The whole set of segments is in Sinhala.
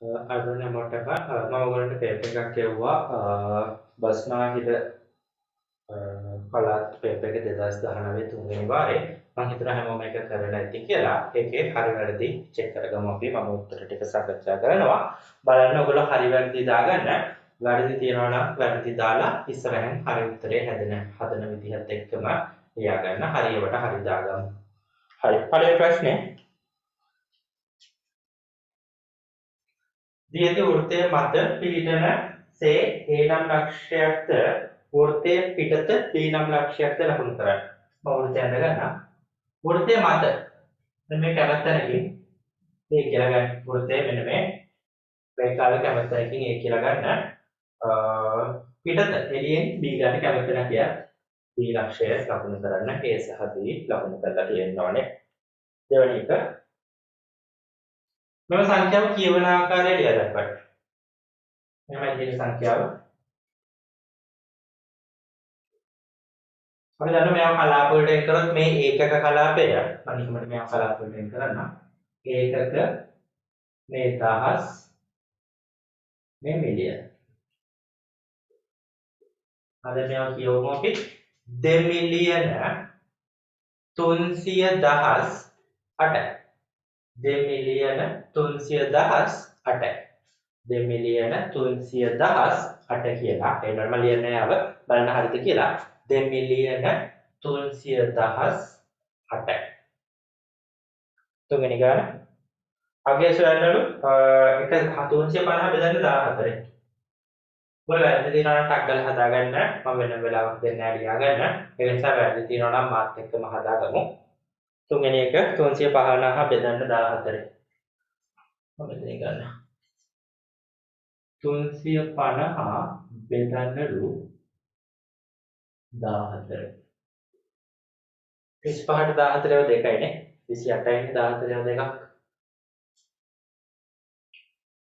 අරුණ මොටක මම ඔයගලන්ට පේපර් එකක් කියවුවා බස්නාහිර පළාත් පේපර් එක 2019 තුන්වෙනි වාරේ මම හිතනවා හැමෝම එක කරලා ඇති කියලා. ඒකේ හරි වැරදි චෙක් කරගමු අපි. මම උත්තර ටික සාකච්ඡා කරනවා. බලන්න ඔයගොල්ලෝ හරි වැරදි දාගන්න. වැරදි තියනවා නම් වැරදි දාලා ඉස්සරහෙන් හරි උත්තරේ හදන විදිහත් එක්කම ලියාගන්න. හරියට හරි දාගමු. හරි. පළවෙනි ප්‍රශ්නේ දියති වෘත්තය මත පිහිටන සේ A නම් ලක්ෂයක්ද වෘත්තයේ පිටත B නම් ලක්ෂයක්ද ලකුණු කරන්න. මම වෘත්තය අඳ ගන්නම්. වෘත්තය මත මෙන්න මේ කැමැත්තනකින් A කියලා ගන්න. වෘත්තය මෙන්න මේ රේඛාවේ කැමැත්තනකින් A කියලා ගන්න. පිටත එළියෙන් B ගන්න කැමැත්තන කිය B ලක්ෂය ලකුණු කරන්න. A සහ B ලකුණු කරලා තියෙන්න ඕනේ. දෙවෙනි එක මෙම සංඛ්‍යාව කියවන ආකාරය ලියා දක්වන්න. මෙමය තියෙන සංඛ්‍යාව. අපි දන්නවා මෙයා කලාප වලට එක් කරොත් මේ ඒකක කලාපය අනිකමට මෙයා කලාප වලට එක් කරන්න. ඒකක මේ දහස් මේ මිලියන. අද මෙයා කියවමු අපි 2 මිලියන 300,008යි. 2 මිලියන 300,008යි. 2 මිලියන 300,008 කියලා. ඒ නෝර්මල් ලියන්නේ ආව බලන්න හරිද කියලා. 2 මිලියන 300,008යි. තුන්වෙනි ගාන. අගය සොයන්නලු එක 350 බෙදන්න 14. ඔය වැරදි දිනවනම් ටක් ගාලා හදාගන්න. මම වෙන වෙලාවක් දෙන්න ඇරියා ගන්න. ඒ නිසා වැරදි දිනවනම් මාත් එක්කම හදාගමු. තුන්වෙනි එක 350 බෙදන්න 14. මම මෙතන ගන්න. 350 බෙදන්නලු 14. 35ට 14 දෙකයිනේ. 28යිනේ 14 දෙකක්.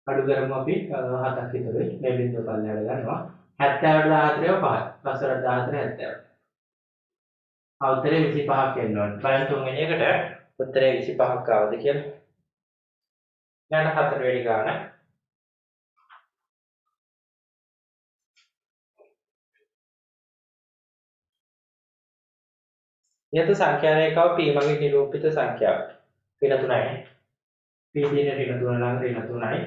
අඩු කරමු අපි 7ක් විතර මේ බිඳුව පල්ලෙහාට ගන්නවා. 70ට 14 5. 50ට 14 70. උත්තරේ 25ක් එන්න ඕනේ. බලන්න තුන්වෙනි එකට උත්තරේ 25ක් ආවද කියලා. ඊළඟ හතරවෙනි ගාන. යත සංඛ්‍යා රේඛාව P මගින් නිරූපිත සංඛ්‍යාව. ඍණ 3යි. P දින ඍණ 3 නම් ඍණ 3යි.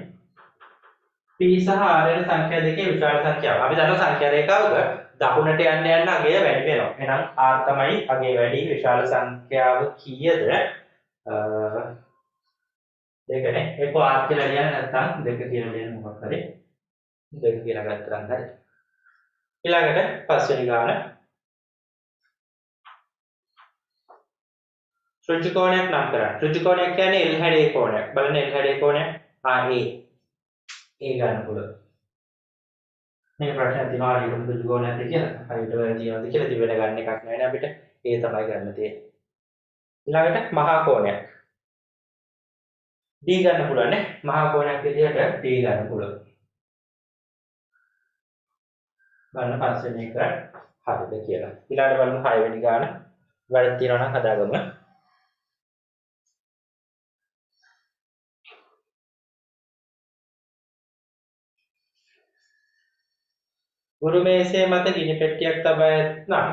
P සහ R යන සංඛ්‍යා දෙකේ විශාල සංඛ්‍යාව. අපි දන්නවා සංඛ්‍යා රේඛාවක දකුණට යන්න යන්න අගය වැඩි වෙනවා. එහෙනම් R තමයි අගය වැඩි. විශාල සංඛ්‍යාව කීයද? දෙකනේ. ඒක R කියලා ලියන්න නැත්නම් දෙක කියලා ලියන්න මොකක් හරි. දෙක කියලා ගත්තා නම් හරි. ඊළඟට පස්වෙනි ගාන. ඍජු කෝණයක් නම් කරන්න. ඍජු කෝණයක් කියන්නේ L හැඩේ කෝණයක්. බලන්න L හැඩේ කෝණයක් A ගන්න පුළුවන්. මේ ප්‍රශ්න තියෙනවා ඍජු කෝණයක්ද කියලා. හරියට වැරදිවද කියලා තිබෙන ගන්න එකක් නෑ නේ අපිට. ඒ තමයි ගන්න තියෙන්නේ. ඊළඟට මහා කෝණයක්. D ගන්න පුළුවන් නේ. මහා කෝණයක් විදිහට D ගන්න පුළුවන්. බලන්න පස්වෙනි එක හරිද කියලා. ඊළඟට බලමු 6 වෙනි ගාන. වැරදි තියෙනවා නම් හදාගමු. ගුරු මේසයේ මත ගිනි පෙට්ටියක් තබා ඇතනම්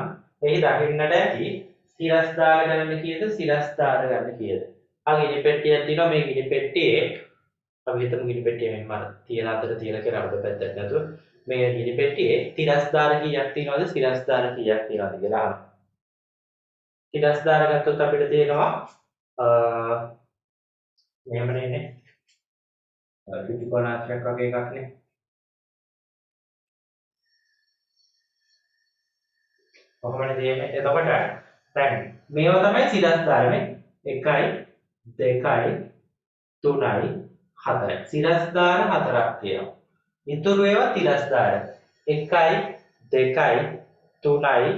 එහි දකින්නට ඇති සිරස්දාර ගණන කීයද සිරස්දාර ගණන කීයද? ගිනි පෙට්ටියක් තියෙනවා මේ ගිනි පෙට්ටියේ අපි හිතමු ගිනි පෙට්ටිය මෙන්න තියෙන අතර තියලා කියලා අපිට පැත්තට නැතුව මේ ගිනි පෙට්ටියේ තිරස්දාර කීයක් තියෙනවද සිරස්දාර කීයක් තියෙනවද කියලා අහනවා. තිරස්දාර ගත්තොත් අපිට තියෙනවා මෙහෙමනේ නේ. ත්‍රිකෝණාත්මක වගේ එකක් නේ. කොහොමද තියෙන්නේ? එතකොට දැන් මේවා තමයි සිරස්දාරනේ. 1යි 2යි 3යි 4යි. සිරස්දාර 4ක් තියෙනවා. ඉතුරු ඒවා තිරස්දාර. 1යි 2යි 3යි 4යි.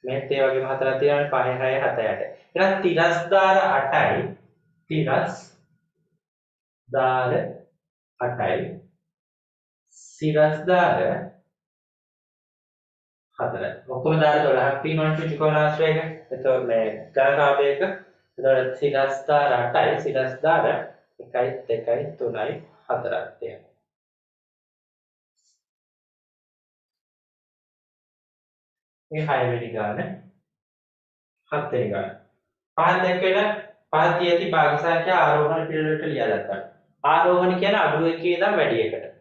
මේත් ඒ වගේම 4ක් තියෙනවානේ 5 6 7 8. එහෙනම් තිරස්දාර 8යි. තිරස්දාර 8යි. සිරස්දාර 4යි. ඔක්කොම දාර 12ක් තියෙනවනේ ත්‍රිකෝණාශ්‍රයක. එතකොට මේ ගණකාවයක එතකොට සිරස්දාර 8යි සිරස්දාර 1 2 3 4ක් තියෙනවා. මේ 6 වෙනි ගාන 7 වෙනි ගාන. පහන් දැක්වෙන පහ තියති භාග සංඛ්‍යා ආරෝහණ පිළිවෙලට ලියලා ගන්න. ආරෝහණ කියන්නේ අඩු එකේ ඉඳන් වැඩි එකට.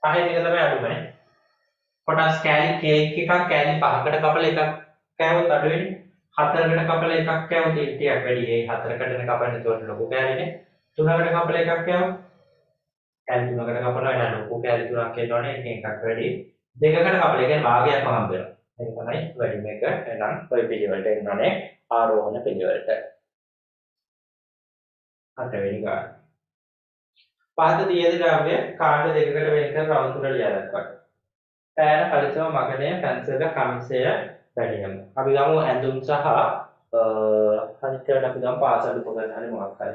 පහෙන් එක තමයි අඩුමනේ. කොටස් කෑලි කේක් එකක් කෑලි 5කට කපලා එකක් කෑවොත් අඩු වෙන්නේ. 4කට කපලා එකක් කෑවොත් ඒක ටිකක් වැඩි. ඒ 4කටනේ කපන්නේ තෝරන ලොකු කෑලිනේ. 3කට කපලා එකක් කෑවොත් කෑලි 3කට කපලා එන ලොකු කෑලි 3ක් එනවනේ එකක් වැඩි. 2කට කපලා ඒ කියන්නේ භාගයක්ම හම්බ වෙනවා. ඒක තමයි වැඩිම එක. එහෙනම් ඔය පිළිවෙලට එන්නනේ ආරෝහණ පිළිවෙලට. 8 වෙනි ගාන. පහත දියද ද්‍රව්‍ය කාණ්ඩ දෙකකට වෙන් කර රවුම් තුන ලියා දක්වන්න. පෑන පරිසම මගණය පැන්සල කමිසය බැලියම. අපි ගමු ඇඳුම් සහ අනිත් ඒවාට අපි ගමු පාසල් උපකරණ හරි මොකක් හරි.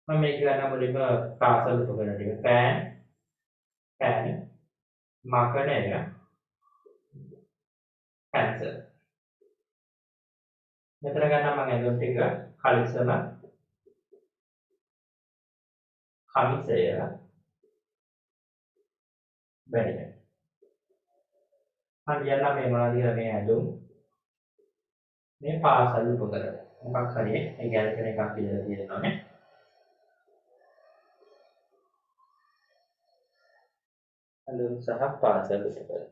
මම මේක ගන්න මුලින්ම පාසල් උපකරණ ටික. පෑන් මගණය පැන්සල. මෙතන ගන්න මම ඇඳුම් ටික කලිසම කමිසය බැලියම. මම කියන්න මේ මොනවද කියලා මේ ඇඳුම් මේ පාසල් උපකරණ මොකක් හරි ඒ ගැලපෙන එකක් කියලා තියෙනවානේ. ඇඳුම් සහ පාසල් උපකරණ.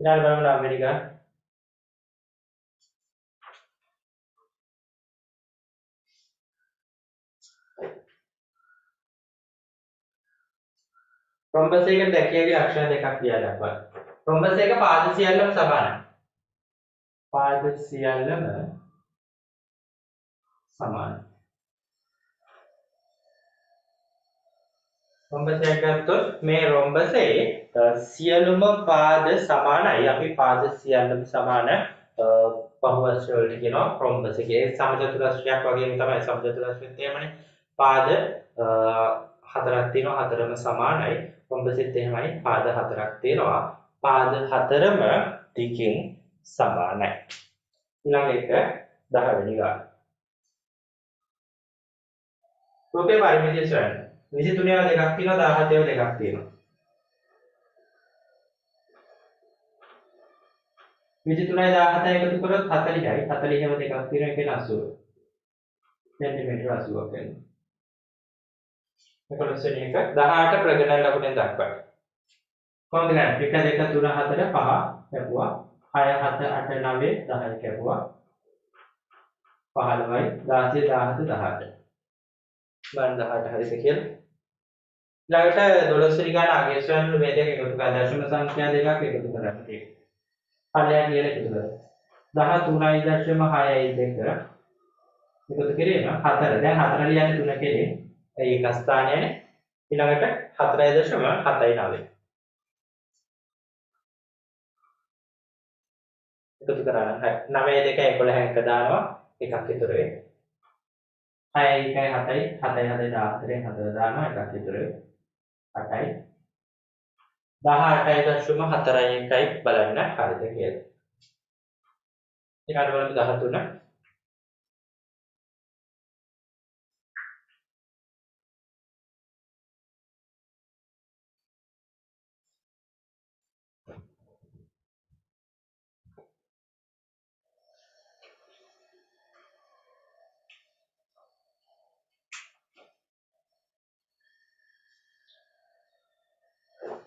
ඊළඟ බලමු ඇමරිකා. රොම්බස් එක දැකියගේ ලක්ෂණ දෙකක් කියලා දක්වන්න. රොම්බස් එක පාද සියල්ලම සමානයි. පාද සියල්ලම සමානයි. රොම්බස් එක ගත්තොත් මේ රොම්බසේ සියලුම පාද සමානයි. අපි පාද සියල්ලම සමාන බහුවචන වලට කියනවා රොම්බස් එකේ සමචතුරස්‍රයක් වගේම තමයි සමචතුරස්‍රෙත් එහෙමනේ. පාද හතරක් තියෙනවා හතරම සමානයි. රොම්බසෙත් එහෙමයි පාද හතරක් තියෙනවා. පාද හතරම දිගින් සමානයි. ඊළඟ එක 10 වෙනි ගාන. රූපේ පරිමිතිය සොයන්න. 23 ඒවා දෙකක් තියෙනවා 17 ඒවා දෙකක් තියෙනවා. 23යි 17යි එකතු කරොත් 40යි. 40 ඒවා දෙකක් තියෙනවා ඒ කියන්නේ 80. සෙන්ටිමීටර 80ක් වෙනවා. 11 වෙනි එක 18 ප්‍රගණන ලකුණෙන් දක්වන්න. කොහොමද ගන්නේ? 1 2 3 4 5 කැපුවා. 6 7 8 9 10 කැපුවා. 15යි 16 17 18. ගන්න 18 හරිද කියලා. ඊළඟට 12 වෙනි ගාන අගයස්වැන්න මේ දෙක එකතු කරලා දශම සංඛ්‍යා දෙකක් එකතු කරන්න තියෙනවා. පල්ලෙහා කියලා එකතු කරලා 13.6 එකතු කිරීම 4. දැන් 4 ලියන්නේ 3 කෙරේ. ඒක ස්ථානයනේ. ඊළඟට 4.79 එකතු කරා නම් 9 2 11 එක දානවා එකක් ඉතුරු වෙයි. 6 1 7යි 7යි 7යි 14 දානවා එකක් ඉතුරු වෙයි. 8යි 18.41යි බලන්න හරිද කියලා. ඊළඟට බලමු 13.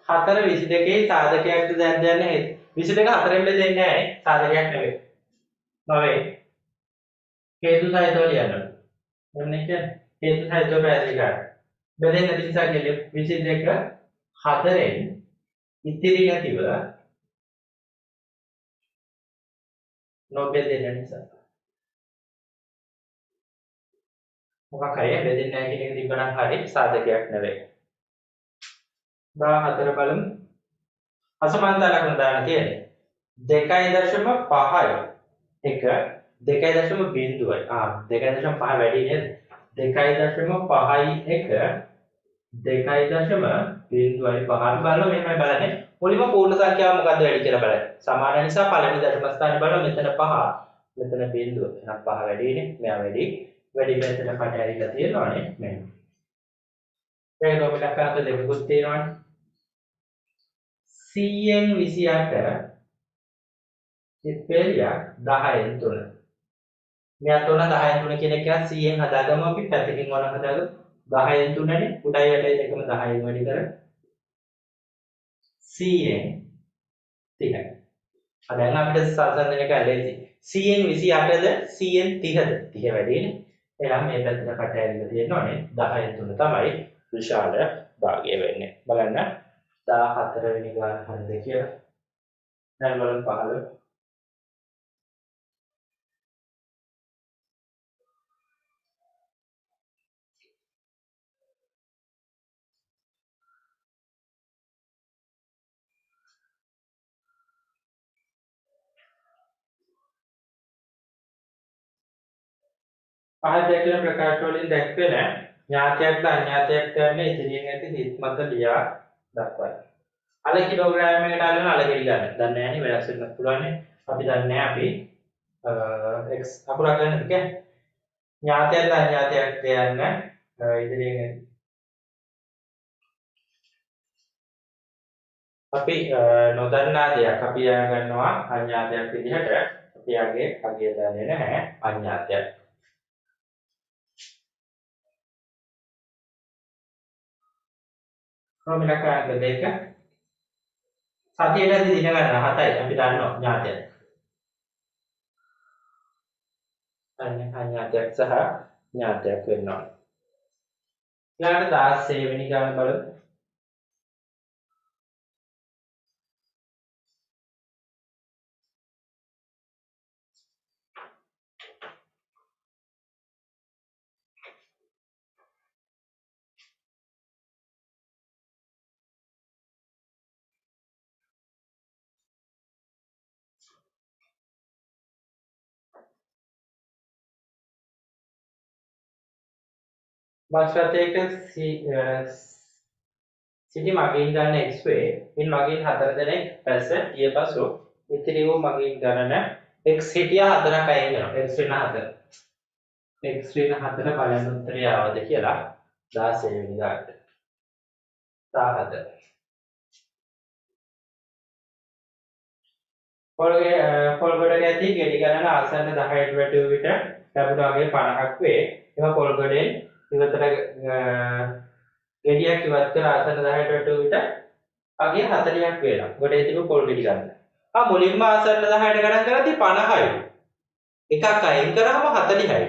හතර 22යි සාධකයක්ද දැන් දෙන්නේ 22 හතරෙන් බෙදෙන්නේ නැහැ සාධකයක් නෙවෙයි. 9 හේතු සහිතව ලියන්න. එන්නේ කියන්නේ හේතු සහිතව පැහැදිලි කරන්න. බෙදෙන්න නිසා කියන්නේ 22 හතරෙන් ඉතිරි නැතිව නොබෙදෙන නිසා. මොකක් හරි බෙදෙන්නේ නැහැ කියන එක තිබ්බනම් හරි සාධකයක් නෙවෙයි. 14 බලමු. අසමානතා ලකුණ දාන්න තියෙන්නේ 2.5යි 1 2.0යි 2.5 වැඩි නේද 2.5යි 1 2.0යි 5 බලන්න මෙහෙමයි බලන්නේ මුලින්ම පූර්ණ සංඛ්‍යාව මොකද්ද වැඩි කියලා බලන්න සමාන නිසා පළවෙනි දශම ස්ථානේ බලන්න මෙතන 5 මෙතන බිඳුව එහෙනම් 5 වැඩිනේ මෙයා වැඩි පැත්තට කට ඇරිලා තියෙනවානේ මෙන්න. ඒක තමයි ලක්කාත දෙකකුත් තියෙනවානේ. CN 28 ඉපෙරියා 10න් 3. මෙයා 3 10න් 3 කියන එක CN හදාගමු අපි පැත්තකින් වන හදාගමු 10න් 3නේ උඩයි යටයි දෙකම 10න් වැඩි කර CN 30. දැන් අපිට සංසන්දනය කරලා ඉතින් CN 28ද CN 30ද 30 වැඩිනේ. එහෙනම් මේ පැත්තට කට ඇරිලා තියෙනවානේ 10න් 3 තමයි විශාල භාගය වෙන්නේ. බලන්න 14 වෙනි ගාන හරිද කියලා. දැන් බලන්න 15. පහත දැක්වෙන ප්‍රකාශ වලින් දැක්වෙන ඥාතයක්ද අඥාතයක්ද යන ඉදිරියෙන් ඇති හිත් මත ලියා දක්වයි. අල කිලෝග්‍රෑම් එකට අල්ලන අල ගෙඩි ගන්න. දන්නේ නැහැ නේ වෙනස් වෙන්න පුළුවන් නේ. අපි දන්නේ නැහැ අපි x අකුරක් ගන්නද කියන්නේ. ඥාතයක්ද අඥාතයක්ද යන ඉදිරියෙන් ඇති. අපි නොදන්නා දෙයක් අපි ගන්නවා අඥාතයක් විදිහට. අපි යගේ අගය දන්නේ නැහැ අඥාතයක්. ප්‍රමිලකාංක දෙක සතියේදී දින ගන්න 7යි අපි දන්නවා ඥාතයක්. අඥාතයක් සහ ඥාතයක් වෙනවා. ඊළඟට 16 වෙනි ගාන බලමු. බස් රථයක සිටි මගීන් ගන්න x-වේ ඉන් මගීන් 4 දෙනෙක් පැස ගිය පසු ඉතිරි වූ මගීන් ගණන x හිටියා 4ක් අයින් වෙනවා x වෙන 4 බලන්න උත්තරය ආවද කියලා 16 වෙනි ගානට 17 පොල්ගොඩ ගැති ගෙඩි ගණන ආසන්න 10ට වැටුව විට ලැබුණාගේ 50ක් වේ. එම පොල්ගොඩෙන් ඉවතට ගෙඩියක් ඉවත් කර ආසන්න 10ට වැටුව විට අගේ 40ක් වෙනවා. ගොඩේ තිබු පොල් ගෙඩි ගන්න. මුලින්ම ආසන්න 10ට ගණන් කරද්දී 50යි. එකක් අයින් කරාම 40යි.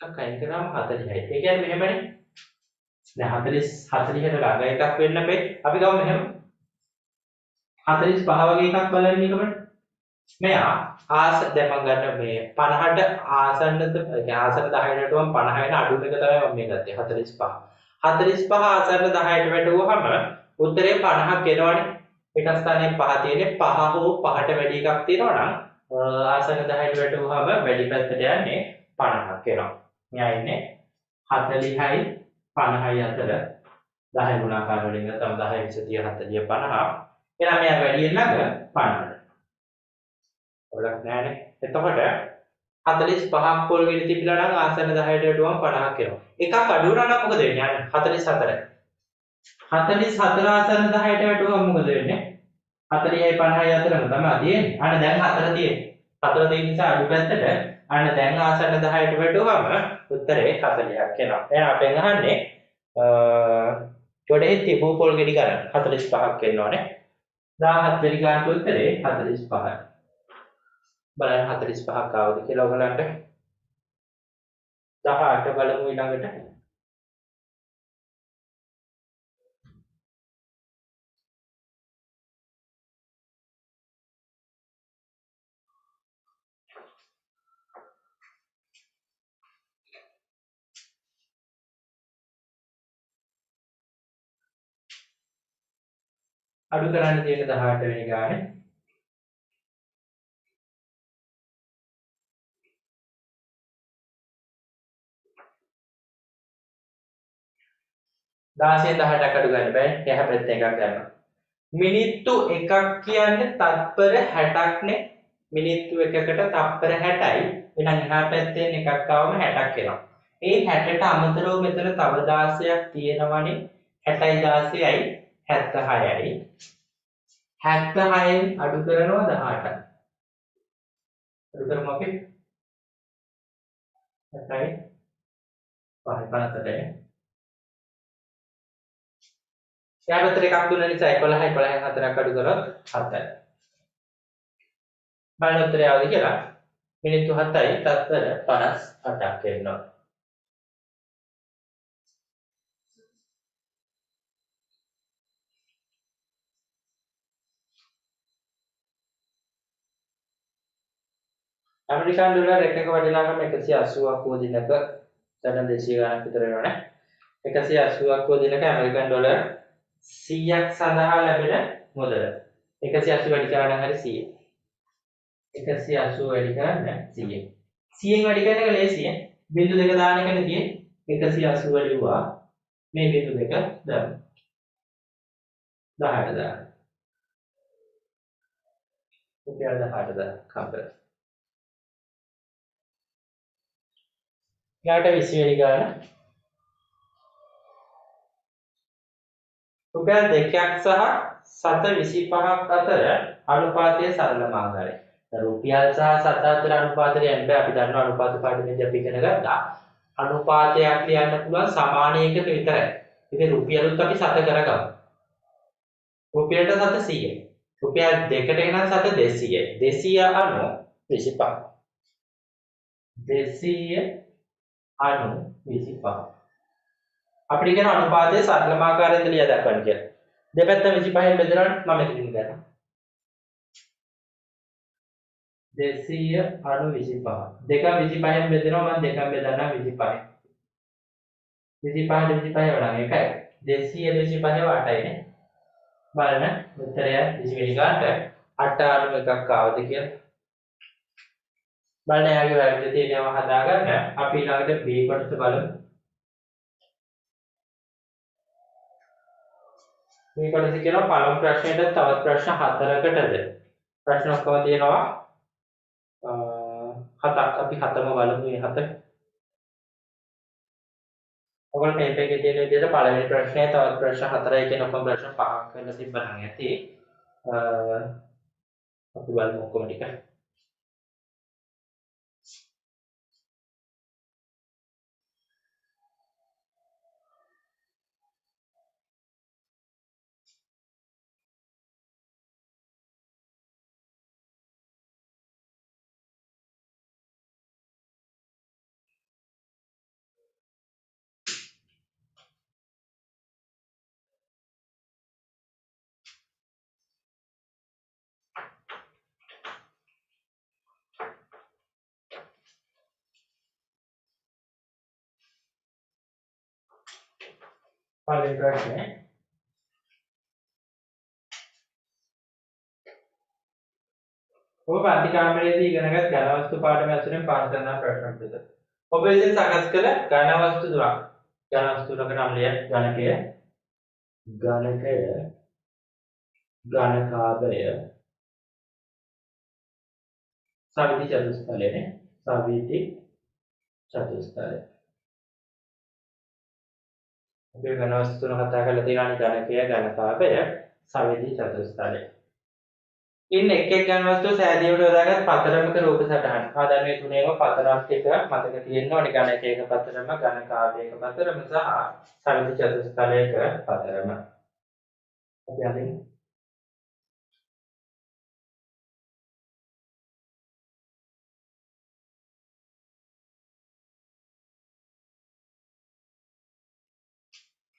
එකක් අයින් කරාම 40යි. ඒ කියන්නේ මෙහෙමනේ. දැන් 40ට ළඟ එකක් වෙන්න බෑ. අපි ගමු මෙහෙම. 45 වගේ එකක් බලන්න ඊකමට. මෙයා දැන් මම ගන්න මේ 50ට ආසන්නද ආසන්න 10ට වම් 50 වෙන අඩුම එක තමයි මම මේ ගත්තේ 45. 45 ආසන්න 10ට වැටුවාම උත්තරේ 50ක් එනවනේ. එක ස්ථානයේ 5 තියෙන්නේ 5 හෝ 5ට වැඩි එකක් තියෙනවා නම් ආසන්න 10ට වැටුවාම වැඩි පැත්තට යන්නේ 50ක් එනවා. මෙයා ඉන්නේ 40යි 50යි අතර 10 ගුණාකාර වලින් ගත්තම 10 20 30 40 50. එහෙනම් මෙයා වැඩියෙන් ළඟ 50ට. ඔලක් නෑනේ. එතකොට 45ක් පොල් ගෙඩි තිබිලා නම් ආසන්න 10ට වඩා 50ක් එනවා. එකක් අඩු වුණා නම් මොකද වෙන්නේ? 44. 44 ආසන්න 10ට වඩා මොකද වෙන්නේ? 40යි 50යි අතරම තමයි තියෙන්නේ. අන්න දැන් 4 තියෙන්නේ. 4 තියෙන නිසා අඩු පැත්තට අන්න දැන් ආසන්න 10ට වඩාම උත්තරේ 40ක් එනවා. එහෙනම් අපෙන් අහන්නේ ගොඩේ තිබූ පොල් ගෙඩි ගණන් 45ක් එන්නෝනේ. 17 වෙනි ගානට උත්තරේ 45යි. බලන්න 45ක් ආවද කියලා ඔයගලන්ට 18 බලමු ඊළඟට. අඩු කරන්න තියෙන 18 වෙනි ගානේ. දාසයෙන් 18ක් අඩු ගන්න බෑ. එහා පැත්තෙන් එකක් ගන්නවා. මිනිත්තු එකක් කියන්නේ තත්පර 60ක්නේ. මිනිත්තු එකකට තප්පර 60යි. එහෙනම් එහා පැත්තෙන් එකක් ආවම 60ක් එනවා. ඒ 60ට අමතරව මෙතන තව 16ක් තියෙනවනේ. 60යි 16යි 76යි. 76න් අඩු කරනවා 18යි. අඩු කරමු අපි 7යි 5යි 58යි. යාපතර එකක් දුන්න නිසා 11යි 11න් 4ක් අඩු කරොත් 7යි. බලන්න උත්තරය ආවද කියලා. මිනිත්තු 7යි තත්පර 58ක් වෙනවා. ඇමරිකන් ඩොලර් එකක වටිනාකම 180ක් වූ දිනක දැන් 200 ගණන් විතර වෙනවනේ. 180ක් වූ දිනක ඇමරිකන් ඩොලර් 100ක් සඳහා ලැබෙන මුදල. 180 වැඩි කරන්න හරි 100. 180 වැඩි කරන්න 100. 100න් වැඩි කරන එක ලේසියි. බිංදු දෙක දාන එකනේ තියෙන්නේ. 180 ලිව්වා. මේ බිංදු දෙක දාමු. 18 දාන්න. රුපියල් 18 දාන්න කම්පර. යාට 20 වෙනි ගාන රුපියල් 2ක් සහ 7.25ක් අතර අනුපාතය සරල මාර්ගය. රුපියල් සහ 7 අතර අනුපාතය යන්න බෑ. අපි දන්නවා අනුපාත පාඩමේදී අපි ඉගෙන ගත්තා. අනුපාතයක් ලියන්න පුළුවන් සමානයකට විතරයි. ඉතින් රුපියලුත් අපි 7 කරගමු. රුපියලට 7 100යි. රුපියල් 2කට එනම් 7 200යි. 200 අනු 25. 200 අනු 25. අපිට කියන අනුපාතයේ සරලම ආකාරයෙන් ලියා දක්වන්න කියලා. දෙපැත්ත 25න් බෙදනවා මම මෙතනින් ගන්නවා. 200 අනු 25. දෙක 25න් බෙදනවා මම දෙකෙන් බෙදනවා 25. 25 25 වඩා එකයි. 225 8යිනේ. බලන්න උත්තරය 20 වෙනි ගානට 8 අනු එකක් ආවද කියලා. බලන්න යාගේ වැරද්ද තියෙනවා හදාගන්න. අපි ඊළඟට B කොටස බලමු. මේ කොටස කියනවා පළමු ප්‍රශ්නෙට තවත් ප්‍රශ්න 4කටද. ප්‍රශ්න ඔක්කොම තියෙනවා 7ක්. අපි 7ම බලමු මේ 7. ඔයගොල්ලෝ මේ එකේ තියෙන විදිහට පළවෙනි ප්‍රශ්නේ තවත් ප්‍රශ්න 4යි කියන ඔක්කොම ප්‍රශ්න 5ක් කරලා තිබ්බනම් ඇති. අපි බලමු ඔක්කොම ටික. පළවෙනි ප්‍රශ්නේ ඔබ පන්ති කාමරයේදී ඉගෙනගත් ඝන වස්තු පාඩම ඇසුරෙන් පාස් කරන ප්‍රශ්න ටික. ඔබ විසින් සකස් කළ ඝන වස්තු තුනක්. ඝන වස්තුවක නම් ලිය ඝනකය, ඝනකාභය, සවිති චතුස්තලයනේ. සවිති චතුස්තලය. අපි ඝන වස්තු තුන කතා කරලා තියෙනවා ඝනකය, ඝනකාභය, සවිති චතුස්තලය. ඉන්න එක් ඝන වස්තුව සෑදීමට යොදාගත් පතරමක රූප සටහන්. ආදර්ශයේ තුනේම පතරක් ටික මතක තියෙන්න ඕනේ. ඝනකයක පතරම, ඝනකාභයක පතරම සහ සවිති චතුස්තලයක පතරම. අපි අදින්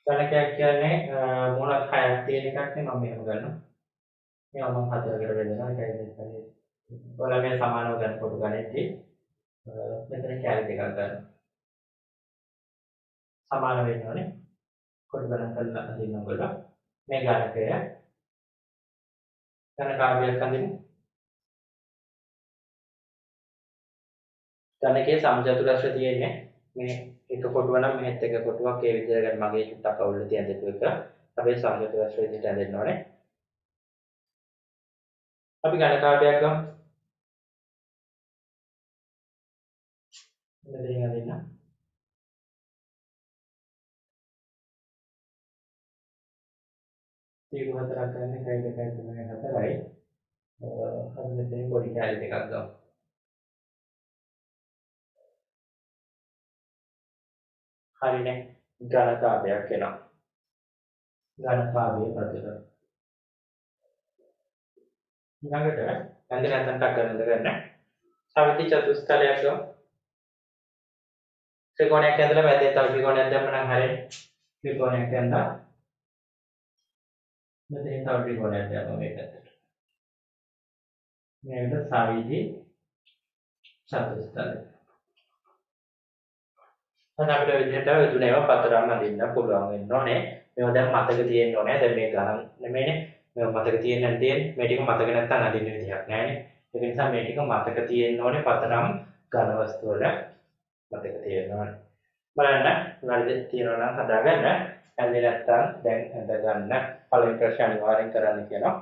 ඝනකයක් කියන්නේ මොනක් හයක් තියෙන එකක් නේ. මම මෙහෙම ගන්නවා. මේවා මම හතරකට බෙදනවා. ඒකයි දෙකයි. ඔයාලා මේ සමානව ගන්න කොට ගණිතේ මෙතන කැලි දෙකක් ගන්න. සමාන වෙන්න ඕනේ. කොට ගණන් කරලා අදින්න ඔයගොල්ලෝ. මේ ඝනකය ඝනකාභයක් අදින්න. ඝනකයේ සමචතුරස්‍ර තියෙන්නේ මේ එක කොටුව නම් මෙහෙත් එක කොටුවක් ඒ විදිහට ගන්න. මගේ චුට්ටක් අවුල් තියෙන දෙක එක. අපි සමචතුරස්‍ර විදිහට ඇඳෙන්න ඕනේ. අපි ඝනකාභයක් ගමු. මෙතනින් අදින්න. තීරු හතරක් ගන්න 1 2 3 4යි. අපි මෙතනින් පොඩි කැලි ටිකක් ගමු. හරිනේ. ඝනතාවයක් එනවා. ඝනතාවයේ පදයට. ඊළඟට ඇඳ නැතන්ට කරන්න ගන්න. සවිති චතුස්තලයක් ගමු. ත්‍රිකෝණයක් ඇඳලා මැදේ තව ත්‍රිකෝණයක් දැම්ම නම් හරියන්නේ. ත්‍රිකෝණයක් ඇඳලා මෙතනින් තව ත්‍රිකෝණයක් දැම්ම මේ පැත්තට. මේකට සවිති චතුස්තලය. අද අපිට විදිහට තුනේව පතරම් අදින්න පුළුවන් වෙන්න ඕනේ. මේවා දැන් මතක තියෙන්න ඕනේ. දැන් මේ ගණන් නෙමෙයිනේ. මේවා මතක තියෙන්න තියෙන්නේ. මේ ටික මතක නැත්නම් අදින්න විදිහක් නැහැනේ. ඒ නිසා මේ ටික මතක තියෙන්න ඕනේ. පතරම් ඝන වස්තු වල මතක තියෙන්න ඕනේ. බලන්න වැරදි තියෙනවා නම් හදාගන්න. ඇඳේ නැත්නම් දැන් ඇඳ ගන්න. පළවෙනි ප්‍රශ්න අනිවාර්යෙන් කරන්න කියනවා.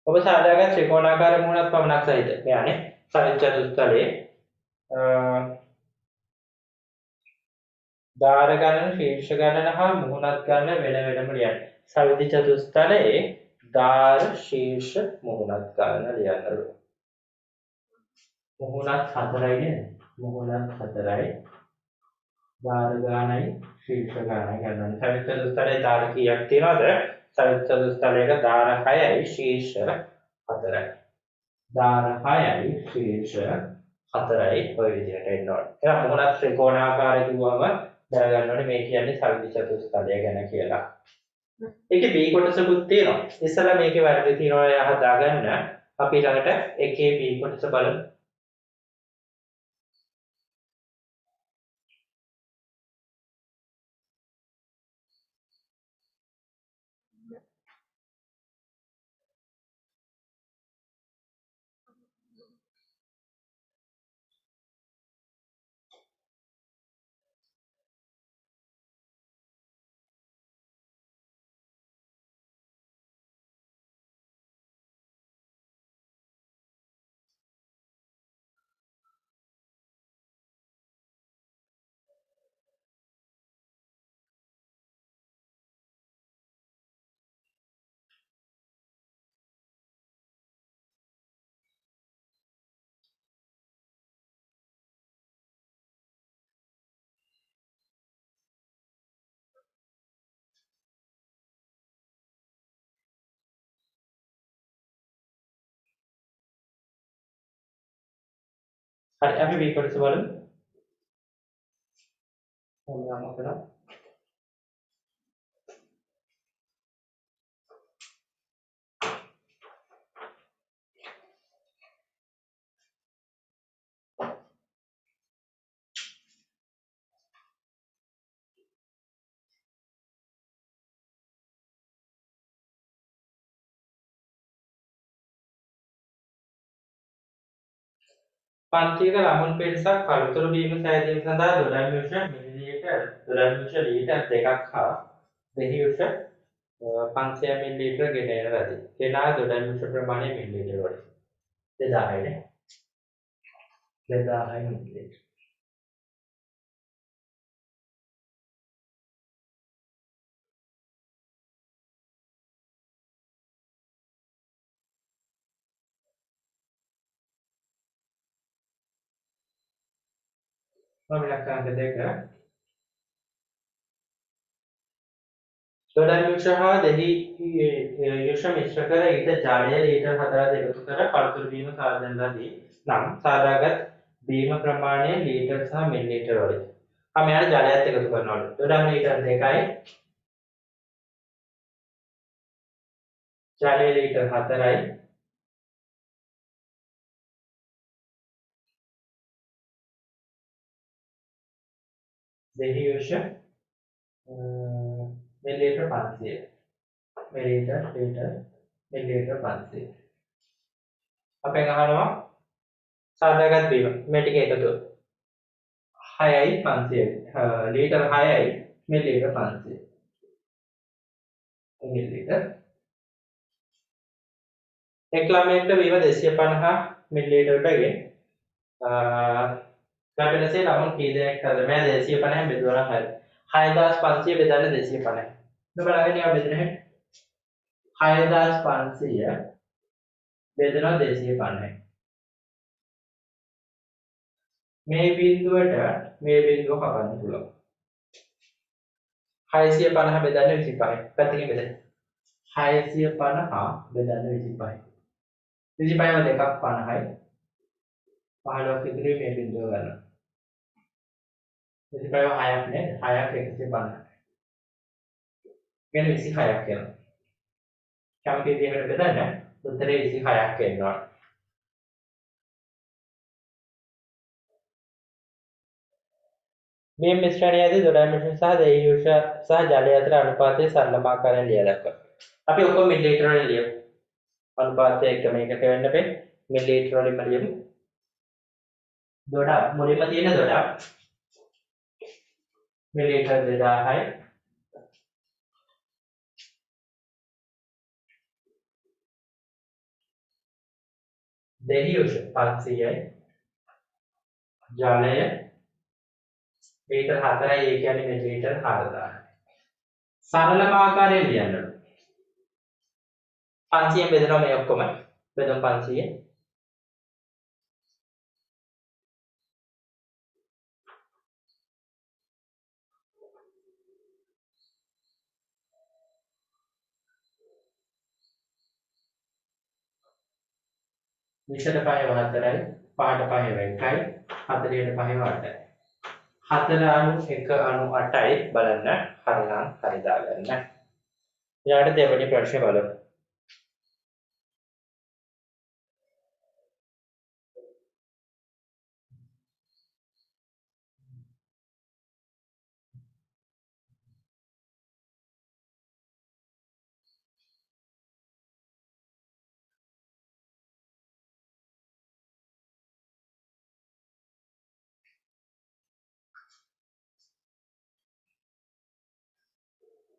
ඔබ සාදාගත් ත්‍රිකෝණාකාර මුහුණක් පමණක් සහිත මෙයානේ සවිත චතුස්තලයේ දාර ගණන ශීර්ෂ ගණන හා මුහුණත් ගණන වෙන වෙනම ලියන්න. සවිත චතුස්තලයේ දාර ශීර්ෂ මුහුණත් ගණන ලියන්නලු. මුහුණත් 4යි නේද? මුහුණත් 4යි. දාර ගණනයි ශීර්ෂ ගණනයි ගන්න. සවිත චතුස්තලයේ දාර කීයක් තියෙනවද? සවිත චතුස්තලයක දාර 6යි ශීර්ෂ 4යි. දාර 6යි ශීර්ෂ 4යි ඔය විදිහට එන්න ඕනේ. එහෙනම් මුහුණත් ත්‍රිකෝණාකාර කිව්වම දැනගන්න ඕනේ මේ කියන්නේ සවිත චතුස්තලය ගැන කියලා. ඒකේ B කොටසකුත් තියෙනවා. ඉස්සලා මේකේ වැරදි තියෙනවා එයා හදාගන්න. අපි ළඟට එකේ B කොටස බලමු. හරි අපි B කොටස බලමු. මොනවා කරා? පන්තියක ළමුන් පිරිසක් කළුතර බීම සෑදීම සඳහා දොඩම්මිෂ මිලිලීටර් දොඩම්මිෂ ලීටර් 2ක් හා දෙහිඋෂ 500 මිලිලීටර් ගෙන එන ලදී. කෙනා දොඩම්මිෂ ප්‍රමාණය මිලිලීටර් වලින් 2000යි නේ. 2000යි මිලිලීටර්. මම ලක්කාන්ත දෙක දොඩම්මිෂ හා දෙහිඋෂ මිශ්‍ර කර ඊට ජලය ලීටර් 4ක් එකතු කර කළුතර බීම සාදන ලදී. නම් සාදාගත් බීම ප්‍රමාණය ලීටර් සහ මිලිලීටර් වලින්. මෙයාට ජලයත් එකතු කරනවලු. දොඩම් ලීටර් 2යි. ජලය ලීටර් 4යි. දෙහිඋෂ මිලිලීටර් 500. Millilitre litre millilitre 500. අපෙන් අහනවා සාදාගත් බීම මේ ටික එකතු 6යි 500 ලීටර් 6යි මිලිලීටර් 500 මිලිලීටර් එක් ළමයෙක්ට වීම 250 මිලිලීටර් බැගින් කැපිටසේ ළමුන් කී දෙනෙක් හද මේ 250 බෙදුවා නම් හරි 6500 බෙදන්න 250 ඔබ බලන්න ඒවා බෙදෙන හැටි 6500 බෙදනවා 250 මේ බිඳුවට මේ බිඳුව කපන්න පුළුවන් 650 බෙදන්න 25 පැත්තකින් බෙදන්න 650 බෙදන්න 25 25 දෙකක් 50යි 15ක් ඉදිරියේ මේ බිඳුව ගන්න 25 6ක් නේද 6ක් 150 මෙන්න 26ක් එනවා කැමති විදිහකට බෙදන්න උත්තරේ 26ක් එනවා මේ මිශ්‍රණයේදී දොඩාමිශ්‍රණ සහ දෙහියුෂ සහ ජලය අතර අනුපාතය සරලම ආකාරයෙන් ලියා දක්වන්න. අපි ඔක්කොම මිලිලීටර වලින් ලියමු. අනුපාතය එකම එකක වෙන්න බෑ. මිලිලීටර වලින්ම ලියමු. දොඩ මුලින්ම තියෙන දොඩ මිලිලීටර 2000යි. දෙහියුෂ 500යි. ජලය लीटर 4යි ඒ කියන්නේ මිලිලීටර 4000යි. සරලම ආකාරයෙන් ලියන්න. 500ෙන් බෙදනවා මේ ඔක්කොම. බෙදමු 500. විෂයට 5 4යි 5ට 5 1යි 40ට 5 8යි 4 අණු 1 අණු 8යි බලන්න හරිනම් හරි දාගන්න. ඊළඟට දෙවෙනි ප්‍රශ්නේ බලමු.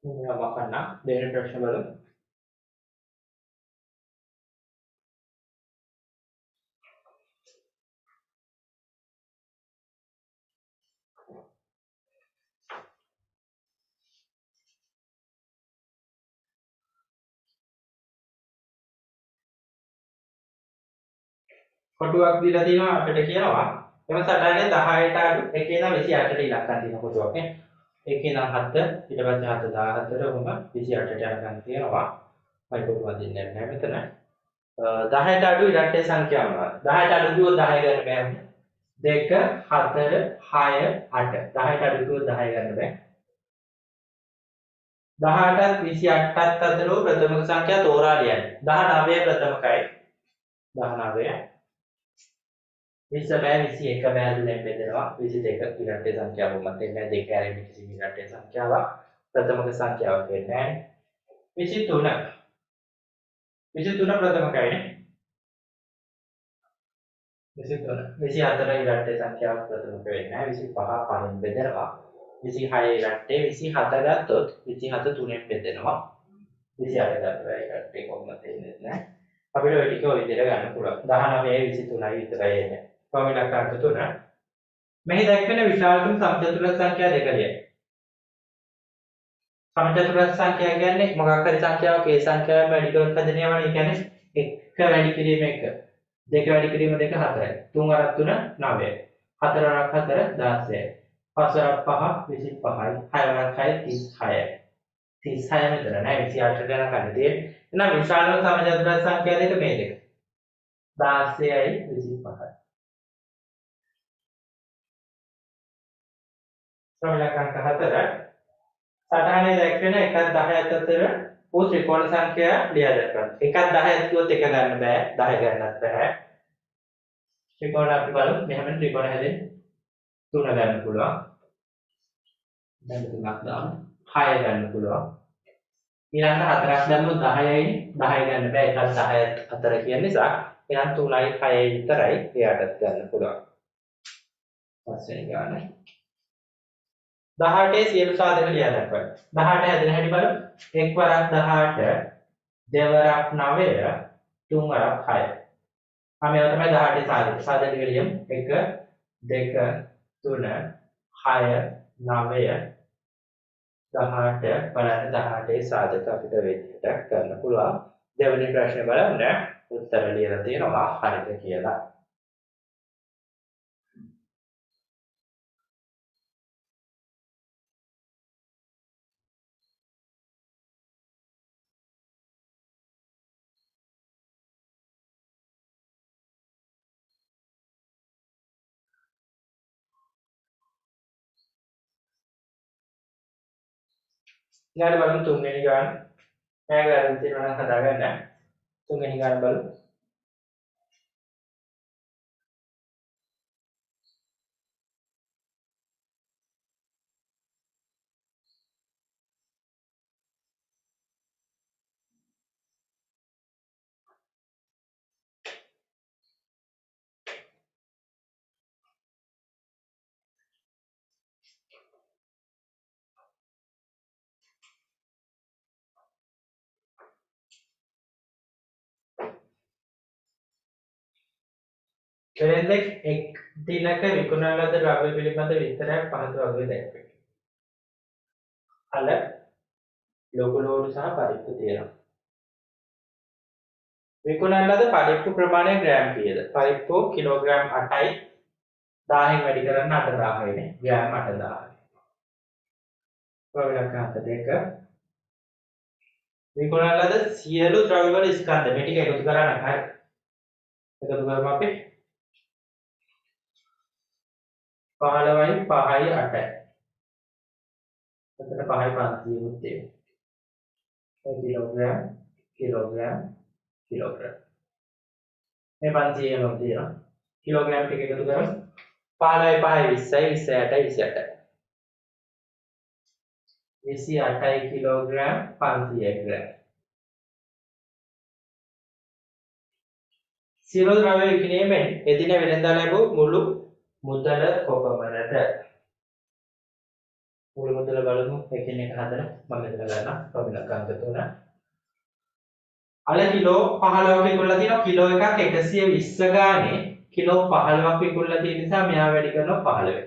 මේවා මකන්න දෙවෙනි ප්‍රශ්නේ බලමු. කොටුවක් දීලා තියෙනවා අපිට කියනවා එම සටහනේ 10ට අඩු එකේ ඉඳන් 28ට ඉලක්කම් තියෙන කොටුවක් නේ. එකේ ඉඳන් 7 ඊට පස්සේ 7 14 ඔහොම 28ට යනකම් තියෙනවා. මම කොටුවක් දෙන්නේ නැහැ මෙතන. 10ට අඩු ඉලක්ක සංඛ්‍යාව මොනවද? 10ට අඩු කිව්වොත් 10 ගන්න බෑ. 2 4 6 8 10ට අඩු කිව්වොත් 10 ගන්න බෑ. 18ත් 28ත් අතර වූ ප්‍රථමක සංඛ්‍යා තෝරා ලියන්න. 19 ප්‍රථමකයි. 19 20 බෑ 21 බෑ දුන්නේ බෙදෙනවා 22 ඉරට්ටේ සංඛ්‍යාව මත එන්නේ දෙක ඇරෙන්න කිසි ඉරට්ටේ සංඛ්‍යාවක් ප්‍රථමක සංඛ්‍යාවක් වෙන්නේ නැහැ 23 ප්‍රථමකයි නේ 23 24 ඉරට්ටේ සංඛ්‍යාවක් ප්‍රථමක වෙන්නේ නැහැ 25 පහෙන් බෙදෙනවා 26 ඉරට්ටේ 27 ගත්තොත් 27 තුනෙන් බෙදෙනවා 28 ගත්තා ඉරට්ටේ කොහොමද එන්නේ නැහැ අපිට ඔය ටික ඔය විදිහට ගන්න පුළුවන් 19 23යි විතරයි එන්නේ පමිලකාරක තුන මෙහි දැක්වෙන විශාලතම සමචතුරස්‍ර සංඛ්‍යා දෙක ලියන්න. සමචතුරස්‍ර සංඛ්‍යා කියන්නේ මොකක් හරි සංඛ්‍යාවක ඒ සංඛ්‍යාවෙන් වැඩි කරොත් හැදෙන ඒවා නේ කියන්නේ 1 වැඩි කිරීම 1 2 වැඩි කිරීම 2 4යි 3 අරක් 3 9යි 4 අරක් 4 16යි 5 අරක් 5 25යි 6 අරක් 6 36යි 36 මෙතන නෑ 28ට යන කඩේ එහෙනම් විශාලතම සමචතුරස්‍ර සංඛ්‍යා දෙක මේ දෙක 16යි 25යි සමලකාංක 4 සටහනේ දැක්වෙන 1 10 අතර වූ ත්‍රිකෝණ සංඛ්‍යා ලියා දක්වන්න. 1 10 කිව්වොත් 1 ගන්න බෑ 10 ගන්නත් බෑ. ත්‍රිකෝණ අපි බලමු මෙහෙම ත්‍රිකෝණ හැදෙන්නේ 3 ගන්න පුළුවන්. දැන් 3ක් දාමු 6 ගන්න පුළුවන්. ඊළඟට 4ක් දැම්මොත් 10යි 10 ගන්න බෑ 1 10 අතර කියන නිසා එහෙනම් 3යි 6යි විතරයි එයාටත් ගන්න පුළුවන්. පස්වෙනි ගාන 18 සියලු සාධක ලියා දක්වන්න. 18 හැදෙන හැටි බලමු. එක් වරක් 18 දෙවරක් 9 3 අරක් 6. මේවා තමයි 18 සාධක. සාධක ලියමු. 1 2 3 6 9 18 බලන්න 18 සාධක අපිට වෙන්නට කරන්න පුළුවන්. දෙවෙනි ප්‍රශ්නේ බලන්න උත්තර ලියලා තියෙනවා හරිද කියලා. ඊළඟ බලමු තුන්වෙනි ගාන. මම ගාන තියෙනවා නම් හදාගන්න. තුන්වෙනි ගාන බලමු. වෙළෙන්දෙක් එක් දිනක විකුණන ලද ද්‍රව්‍ය පිළිබඳ විස්තරයක් පහත වගේ දැක්වේ. අල ලොකු ලෝඩු සහ පරිප්පු තියෙනවා. විකුණන ලද පරිප්පු ප්‍රමාණය ග්‍රෑම් කීයද? පරිප්පු කිලෝග්‍රෑම් 8යි 1000න් වැඩි කරන්න 8000යි නේ. ග්‍රෑම් 8000යි. ප්‍රවේලකාන්ත දෙක විකුණන ලද සියලු ද්‍රව්‍ය වල ස්කන්ධ මේ ටික එකතු කරන්න හරි. එකතු කරමු අපි 15යි 5යි 8යි. එතන 5යි 500 උත් තියෙනවා. Kilogram kilogram kilogram. මේ 500 નો තියෙනවා. කිලෝග්‍රෑම් ටික එකතු කරමු. 15යි 5යි 20යි 28යි 28යි කිලෝග්‍රෑම් 500 ග්‍රෑම්. සියලු ද්‍රව්‍ය විකිණීමෙන් එදින වෙළඳා ලැබූ මුළු මුදල කොපමණද? මුළු මුදල බලමු. එකින් එක හදලා මම මෙතන ගන්නවා. ප්‍රමිලකාංක 3. අල කිලෝ 15ක් විකුණලා තියෙනවා. කිලෝ එකක් 120 ගානේ කිලෝ 15ක් විකුණලා තියෙන නිසා මෙයා වැඩි කරනවා 15.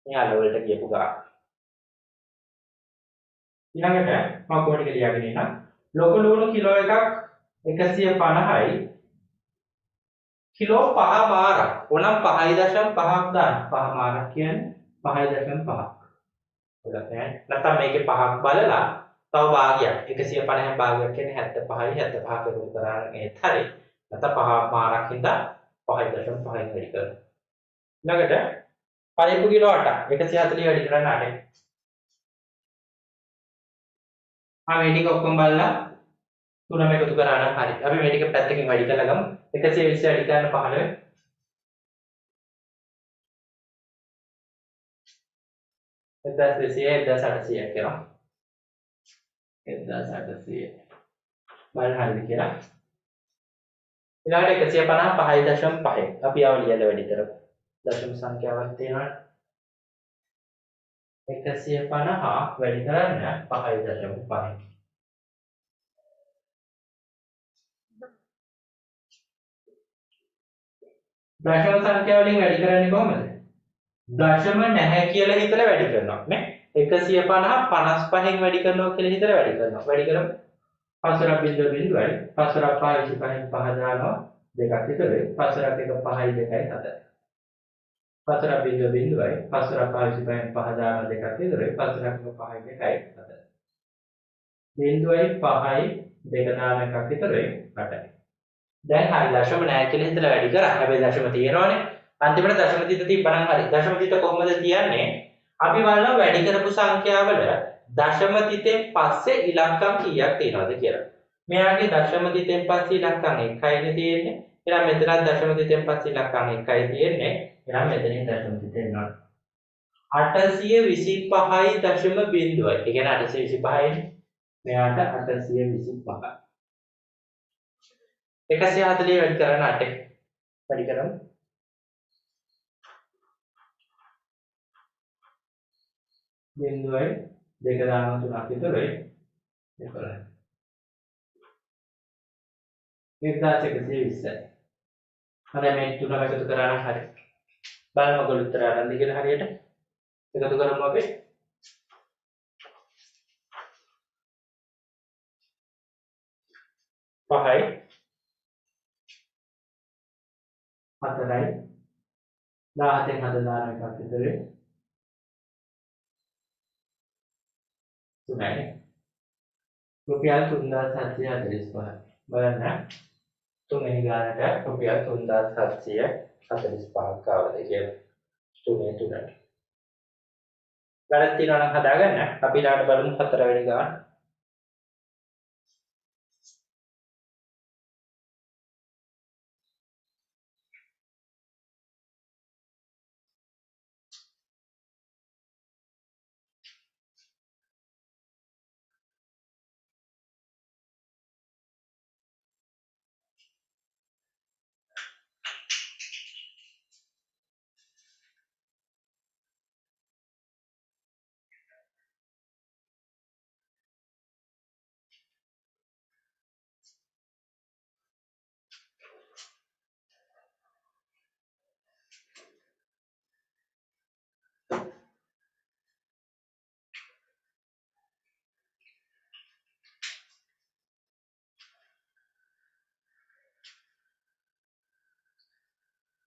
මේ අල වලට කියපු ගාන. ඊළඟට මම කොටික ලියාගෙන ඉන්නම්. ලොකු ලුණු කිලෝ එකක් 150යි කිලෝ 5 මාරක්. ඕනම් 5.5ක් දාන්න. 5 මාරක් කියන්නේ 5.5ක්. ඔයාලා නැත්නම් මේකේ 5ක් බලලා තව භාගයක් 150න් භාගයක් කියන්නේ 75යි 75ක එකතු කරාම ඒත් හරි. නැත්නම් 5 මාරක් හින්දා 5.5න් වැඩි කරනවා. ඊළඟට පරිප්පු කිලෝ 8ක් 140 වැඩි කරන්න 8යි. මේ ටික ඔක්කොම බලලා තුනම එකතු කරා නම් හරි. අපි මේ ටික පැත්තකින් වැඩි කරලා ගමු. 120 වැඩි කරන්න 15. 1200 1800 කියලා. 1800. බලන්න හරිද කියලා. ඊළඟට 150 5.5. අපි ආව ලියලා වැඩි කරමු. දශම සංඛ්‍යාවක් තියෙනවා. 150 වැඩි කරන්න 5.5. දශම සංඛ්‍යාව වලින් වැඩි කරන්නේ කොහොමද? දශම නැහැ කියලා හිතලා වැඩි කරනවා නේ. 150 55න් වැඩි කරනවා කියලා හිතලා වැඩි කරනවා. වැඩි කරමු. 5.0.0යි 5.5 5 දානවා දෙකක් විතරයි. 5.1 5යි 2යි 7යි. 5.0.0යි 5.5 5 දානවා දෙකක් විතරයි. 5.1 5යි 2යි 7යි. බිංදුවයි 5යි 2 දාන එකක් විතරයි 8යි. දැන් හරි දශම නැහැ කියලා හිතලා වැඩි කරා. හැබැයි දශම තියෙනවනේ. අන්තිමට දශම තිත තිබ්බනම් හරි. දශම තිත කොහොමද තියන්නේ? අපි බලනවා වැඩි කරපු සංඛ්‍යාවල දශම තිතෙන් පස්සේ ඉලක්කම් කීයක් තියෙනවද කියලා. මෙයාගේ දශම තිතෙන් පස්සේ ඉලක්කම් 1යිනේ තියෙන්නේ. එහෙනම් මෙතනත් දශම තිතෙන් පස්සේ ඉලක්කම් 1යි තියෙන්නේ. එහෙනම් මෙතනින් දශම තිත එනවා. 825යි දශම බිංදුවයි. ඒ කියන්නේ 825යි. මෙයාට 825. 140 වැඩි කරන්න 8. වැඩි කරමු. බිංදුවයි 2 දානවා 3ක් විතරයි 11. 1120යි. හරි මේ තුනම එකතු කරලා නම් හරි. බලමු ඔයගොල්ලෝ උත්තර අරන්ද කියලා හරියට. එකතු කරමු අපි. 5යි 4යි 17න් 7 දාන එකක් විතරේ 3යි රුපියල් 3745 බලන්න තුන්වෙනි ගානට රුපියල් 3745ක් ආවද කියලා තුනේ තුනට ගණන් තියනවා නම් හදාගන්න අපි ඊළඟට බලමු හතරවෙනි ගාන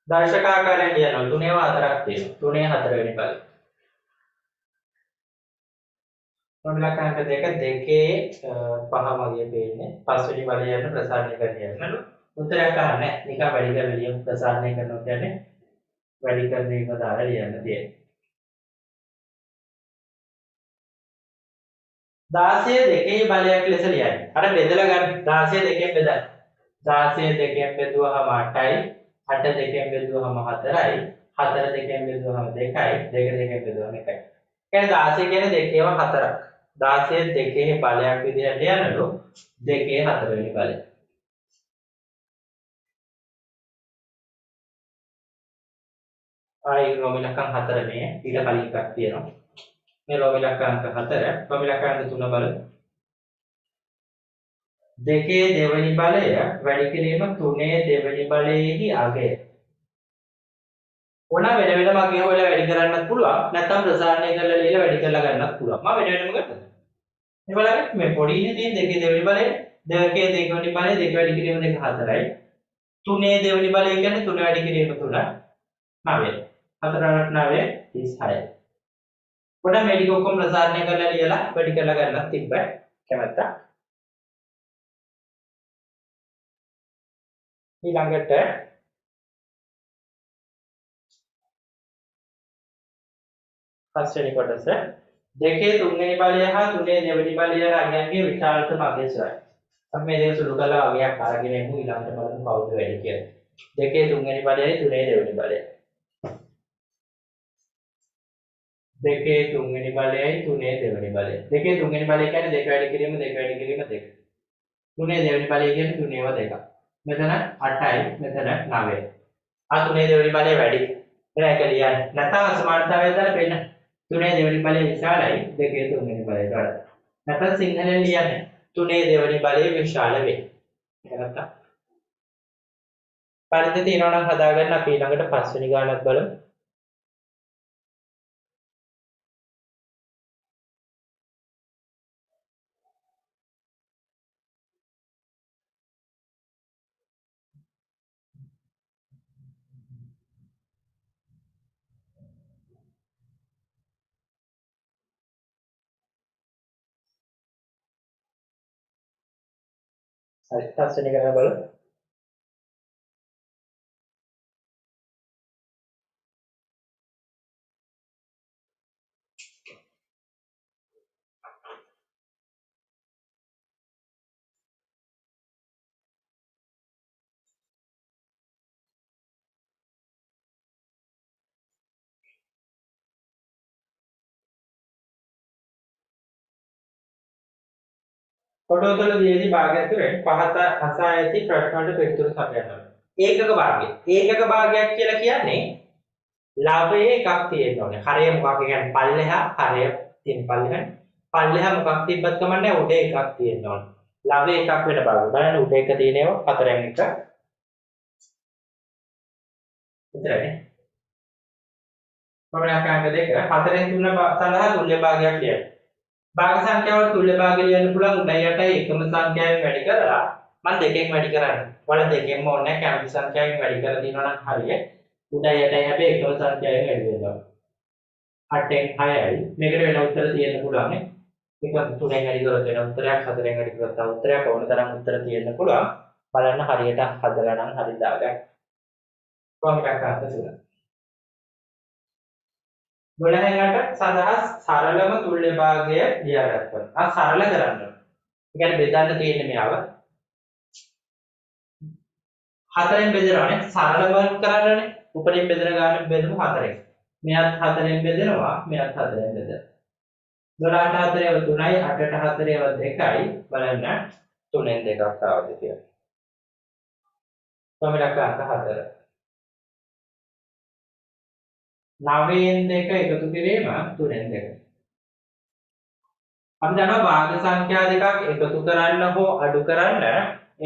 දර්ශකාකාරයෙන් ලියනවා තුනේව හතරක් තියෙනවා තුනේ හතරවෙනි බලය මොනලකාංක දෙක දෙකේ පහ වගේ පේන්නේ පස්වෙනි බලය යන ප්‍රසාරණය කරන්න නේද උත්තරයක් අහන්නේ නිකන් වැඩි කරලා ලියමු ප්‍රසාරණය කරනවා කියන්නේ වැඩි කරන එක දාලා ලියන්න තියෙනවා 16 දෙකේ බලයක් ලෙස ලියන්න අර බෙදලා ගන්න 16 දෙකෙන් බෙදන්න 16 දෙකෙන් බෙදුවහම 8යි 8 දෙකෙන් බෙදුවහම 4යි 4 දෙකෙන් බෙදුවහම 2යි 2 දෙකෙන් බෙදුවහම 1යි. කියන්නේ 16 කියන්නේ දෙකේව 4ක්. 16 දෙකේ බලයක් විදිහට ලියනලු දෙකේ 4 වෙනි බලය. ආයි ලෝම ඉලක්කම් 4 මේ ඊට කලින් එකක් තියෙනවා. මේ ලෝම ඉලක්කාංක 4 ලෝම ඉලක්කාංක 3 බලමු. දෙකේ දෙවෙනි බලය වැඩි කිරීම තුනේ දෙවෙනි බලයේහි අගය. ඕන වෙන වෙනම අගය හොයලා වැඩි කරන්නත් පුළුවන්. නැත්නම් ප්‍රසාරණය කරලා ලියලා වැඩි කරලා ගන්නත් පුළුවන්. මම වෙන වෙනම කරනවා. මේ බලන්න මේ පොඩි ඉන්නේ තියෙන දෙකේ දෙවෙනි බලය දෙකේ දෙවෙනි බලය දෙක වැඩි කිරීම දෙක 4යි. තුනේ දෙවෙනි බලය කියන්නේ තුන වැඩි කිරීම 3 9යි. 4 9 36යි. පොඩ මේ ටික ඔක්කොම ප්‍රසාරණය කරලා ලියලා වැඩි කරලා ගන්නත් තිබ්බයි. කැමැත්ත ඊළඟට පස්වෙනි කොටස දෙකේ තුන්වෙනි බලය හා තුනේ දෙවෙනි බලය අංගයන්ගේ විශාලතම අගය සොයන්න. අපි මේ දෙක සුළු කළා අගයක් අරගෙන යමු ඊළඟට බලමු කවුද වැඩි කියලා. දෙකේ තුන්වෙනි බලයයි තුනේ දෙවෙනි බලයයි. දෙකේ තුන්වෙනි බලයයි තුනේ දෙවෙනි බලයයි. දෙකේ තුන්වෙනි බලය කියන්නේ දෙක වැඩි කිරීම දෙක වැඩි කිරීම දෙක. තුනේ දෙවෙනි බලය කියන්නේ තුනේව දෙකක්. මෙතන 8යි මෙතන 9යි. ආ තුනේ දෙවෙනි බලය වැඩි. එන එක ලියන්න. නැත්නම් අසමානතාවය දාලා පෙන්න. තුනේ දෙවෙනි බලය විශාලයි දෙකේ තුන්වෙනි බලයට වඩා. නැත්නම් සිංහලෙන් ලියන්න. තුනේ දෙවෙනි බලය විශාල වේ. එහෙනම් පරිදි තියනවා නම් හදාගන්න අපි ඊළඟට පස්වෙනි ගානක් බලමු. හරි පස්වෙනි ගාන බලමු. කොටවලදී භාගය තුළින් පහත අසා ඇති ප්‍රශ්න වලට පිළිතුරු සපයනවා. ඒකක භාගය. ඒකක භාගයක් කියලා කියන්නේ ලාභයේ එකක් තියෙන්න ඕනේ. හරය මොකක්ද කියන්නේ පල්ලෙහා හරය තියෙන පල්ලෙහා. පල්ලෙහා මොකක් තිබ්බත් කමන්නේ උඩ එකක් තියෙන්න ඕනේ. ළඟ එකක් වෙන භාග. බලන්න උඩ එක තියෙනවා 4න් එක. විතරනේ. කොහොමද අංක දෙක 4න් 3 සඳහා තුල්‍ය භාගයක් ලියන්න. භාග සංඛ්‍යාවල තුල්‍ය භාගය ලියන්න පුළුවන් උඩයි යටයි එකම සංඛ්‍යාවෙන් වැඩි කරලා මම දෙකෙන් වැඩි කරන්නේ. ඔයාලා දෙකෙන්ම ඕනේ කැමති සංඛ්‍යාවෙන් වැඩි කරලා තියෙනවා නම් හරිය. උඩයි යටයි හැබැයි එකම සංඛ්‍යාවෙන් වැඩි වෙනවා. 8න් 6යි. මේකට වෙන උත්තර තියෙන්න පුළුවන් නේ. මේක 3න් වැඩි කරොත් වෙන උත්තරයක් 4න් වැඩි කරොත් තව උත්තරයක් ඕන තරම් උත්තර තියෙන්න පුළුවන්. බලන්න හරියට හදලා නම් හරි දාගන්න. කොහොමද කරන්නේ? 12ට සඳහා සරලම තුල්‍ය භාගය ලියාගත්තා. සරල කරන්න. ඒ කියන්නේ බෙදන්න තියෙන්නේ මෙයාව. 4න් බෙදනවානේ. සරලව කරන්නනේ. උපරිම බෙදන ගාන බෙදමු 4න්. මෙයත් 4න් බෙදෙනවා. මෙයත් 4න් බෙදෙනවා. 12ට 4ව 3යි 8ට 4ව 2යි. බලන්න 3න් දෙකක් ආවද කියලා. කොහොමද කරන්නේ 4? 9න් 2 එකතු කිරීම 3න් 2. අපි දන්නවා භාග සංඛ්‍යා දෙකක් එකතු කරන්න හෝ අඩු කරන්න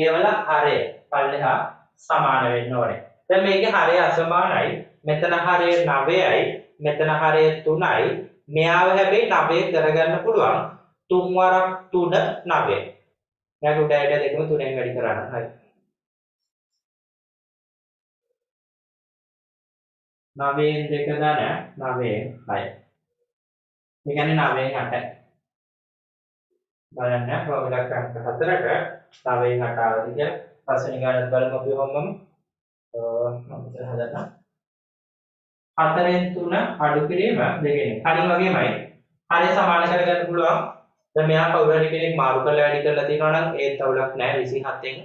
ඒවල හරය පල්ලෙහා සමාන වෙන්න ඕනේ. දැන් මේකේ හරය අසමානයි. මෙතන හරය 9යි, මෙතන හරය 3යි. මෙයාව හැබැයි 9 කරගන්න පුළුවන්. 3 වරක් 3 9. දැන් උඩයට දෙකම 3න් වැඩි කරන්න. හරි. 9න් 2 දාන 9න් 6. මේ කියන්නේ 9න් 8යි. බලන්න කොහොමද අංක 4ට 9න් 8 ආවද කියලා. පස්වෙනි ගානත් බලමු අපි කොහොමද. මම ඉතින් හදන්න. 4න් 3 අඩු කිරීම දෙකෙන්. කලින් වගේමයි. හරය සමාන කරගන්න පුළුවන්. දැන් මෙයා කවුරු හරි කෙනෙක් මාරු කරලා වැඩි කරලා තියෙනවා නම් ඒත් අවුලක් නැහැ. 27න්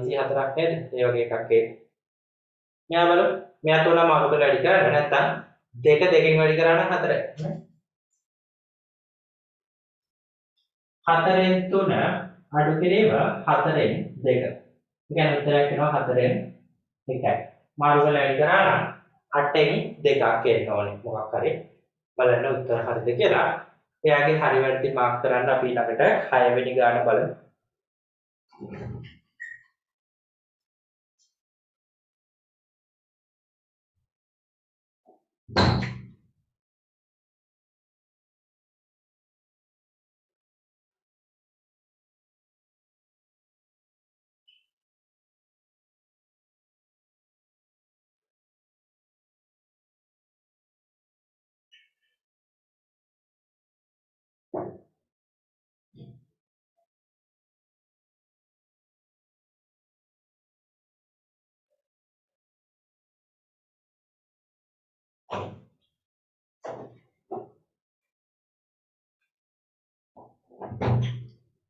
24ක් නේද? ඒ වගේ එකක් ඒක. මෙයා බලමු. මෙයා 3 මාරු කරලා වැඩි කරන්න නැත්නම් දෙක දෙකෙන් වැඩි කරා නම් 4යි. 4න් 3 අඩු කිරීම 4න් 2. ඒ කියන්නේ උත්තරයක් වෙනවා 4න් 1යි. මාරු කරලා වැඩි කරා නම් 8න් 2ක් එන්න ඕනේ මොකක් හරි. බලන්න උත්තර හරිද කියලා. එයාගේ හරි වැරදි මාක් කරන්න අපි ළඟට 6 වෙනි ගාන බලමු.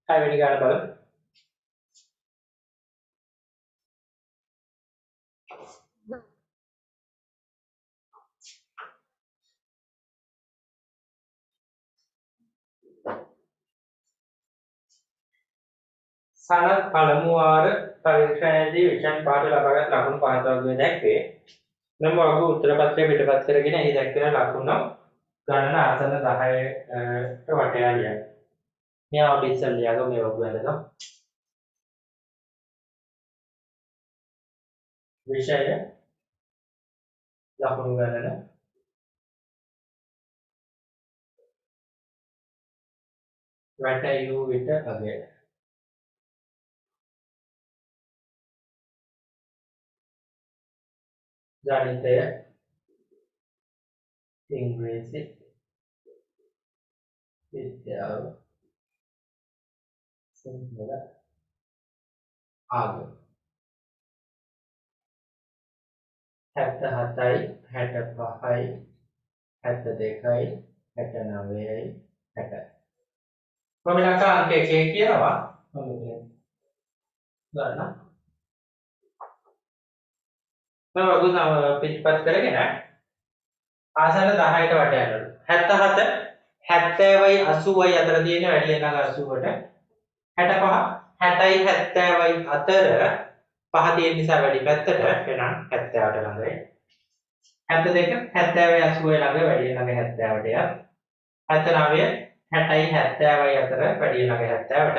Hai වෙනි ගාන බලමු. සනත් පළමු වාර පරීක්ෂණයේදී විෂයන් පාඩ ලබාගත් ලකුණු පහත වගේ දැක්වේ. මෙම වග උත්තර පත්‍රය පිටපත් කරගෙන එහි දැක්වෙන ලකුණු ගණන ආසන 10ට වටයා ලියන්න. මේවා අපි ඉස්සෙල් ලියාගමු මේ වග වැදගත්. විෂය ලකුණු ගණන වැටයූ විට අගය. ගණිතය ඉංග්‍රීසි විද්‍යාව සිංහල ආගම 77යි 65යි 72යි 69යි 60යි කොහොමද අංක එකේ කියනවා මොකද ගන්න මම වගු පිටපත් කරගෙන ආසන 10ට වට යනවා 77 70යි 80යි අතර තියෙන වැඩි වෙන 80ට 65 60යි 70යි අතර පහ තියෙන නිසා වැඩි පැත්තට එහෙනම් 70ට ළඟයි 72 70යි 80යි ළඟ වැඩි ළඟ 70ට යත් 79 60යි 70යි අතර වැඩි ළඟ 70ට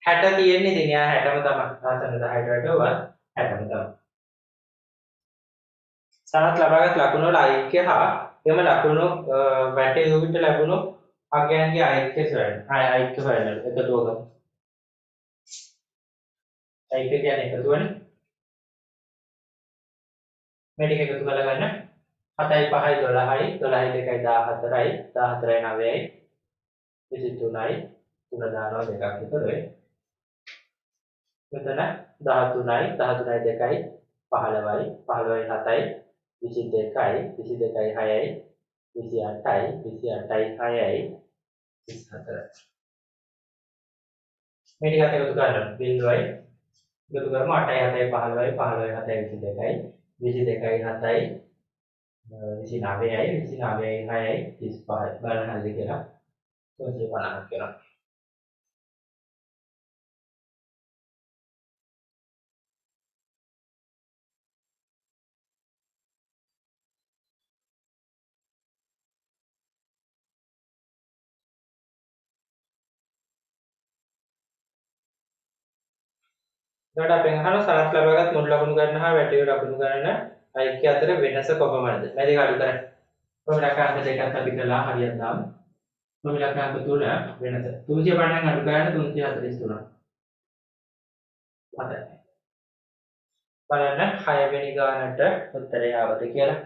60 තියෙන්නේ ඉතින් එයා 60ම තමයි. ආසන්න 10ට වඩා 60ම තමයි. සනත් ලබාගත් ලකුණු වල ඓක්‍ය හා එම ලකුණු වැටෙවිට ලැබුණු අගයන්ගේ ඓක්‍ය සොයන්න. ඓක්‍ය හොයන්න එකතුව ගමු. ඓක්‍ය කියන්නේ එකතුවනේ. මේ ටික එකතු කරලා ගන්න. 7යි 5යි 12යි 12යි 2යි 14යි 14යි 9යි 23යි 3 දානවා දෙකක් විතරයි. මෙතන 13යි 13යි 2යි 15යි 15යි 7යි 22යි 22යි 6යි 28යි 28යි 6යි 34යි. මේ ටිකත් එකතු කරන්න බිඳුවයි එකතු කරමු 8යි 7යි 15යි 15යි 7යි 22යි 22යි 7යි 29යි 29යි 6යි 35යි බලන්න හරිද කියලා 350ක් වෙනවා. එතකොට අපෙන් අහන සනත් ලබාගත් මුල් ලකුණු ගණන හා වැටේ ලකුණු ගණන ඓක්‍ය අතර වෙනස කොපමණද? මේ දෙක අඩු කරන්න. කොහොමද අංක දෙකක් අපි කළා හරියට දාමු. කොහොමද අංක 3 වෙනස? 350න් අඩු කරන්න 343. හරි. බලන්න 6 වෙනි ගානට උත්තරය ආවද කියලා.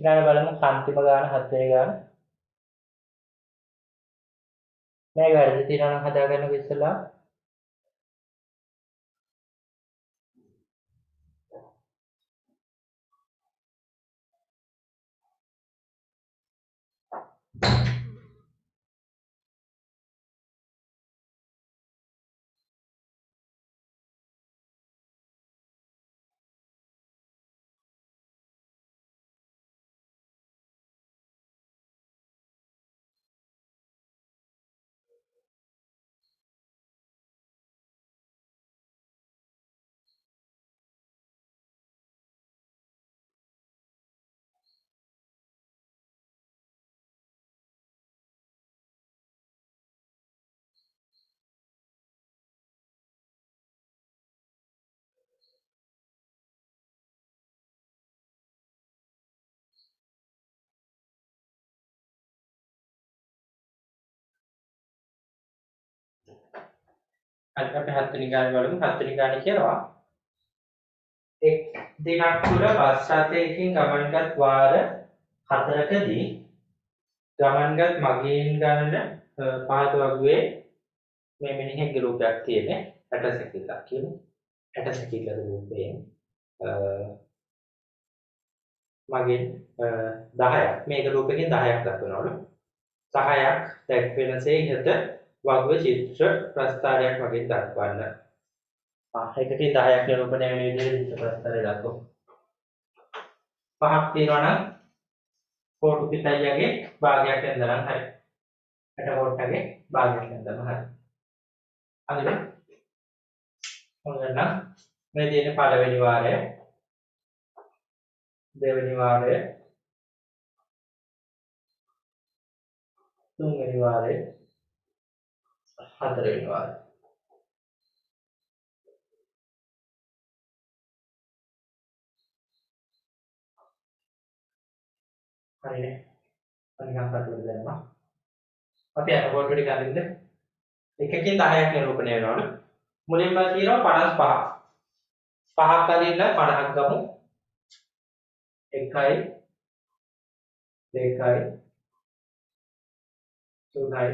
ඊළඟ බලමු අන්තිම ගාන 7 වෙනි ගාන. මේක වැරදි තියෙනවා නම් හදාගන්නකො ඉස්සෙල්ලා. අද අපි 7 වෙනි ගාන බලමු. 7 වෙනි ගානේ කියනවා එක් දිනක් තුර බස් රථයකින් ගමන්ගත් වාර 4කදී ගමන්ගත් මගීන් ගණන පහත වගේ මේ මිනිහෙක්ගේ රූපයක් තියෙන්නේ 60 සැකිල්ලක් කියමු. 60 සැකිල්ලක රූපයෙන් මගින් 10ක් මේක රූපකින් 10ක් දක්වනවලු. 10ක් දැක්වෙනසේ ඉහත වගුව චිත්‍ර ප්‍රස්ථාරයක් වගේ දක්වන්න. එකකින් 10ක් නිරූපණය වෙන විදිහට චිත්‍ර ප්‍රස්ථාරය දක්වමු. 5ක් තියෙනවා නම් කෝටු පිටයියගේ භාගයක් වෙනදනම් හරි. 60 කෝට්ටගේ භාගයක් වෙනදනම් හරි. හරිද? හොඳනම් මේ තියෙන පළවෙනි වාරය දෙවෙනි වාරය තුන්වෙනි වාරය හතරවෙනි වාරය හරිනේ අනිකම් කටුවට දැම්මා අපි අර කොට ටික අරින්ද එකකින් 10ක් නිරූපණය වෙනවලු මුලින්ම තියෙනවා 55 පහක් අරින්න 50ක් ගමු 1යි 2යි 3යි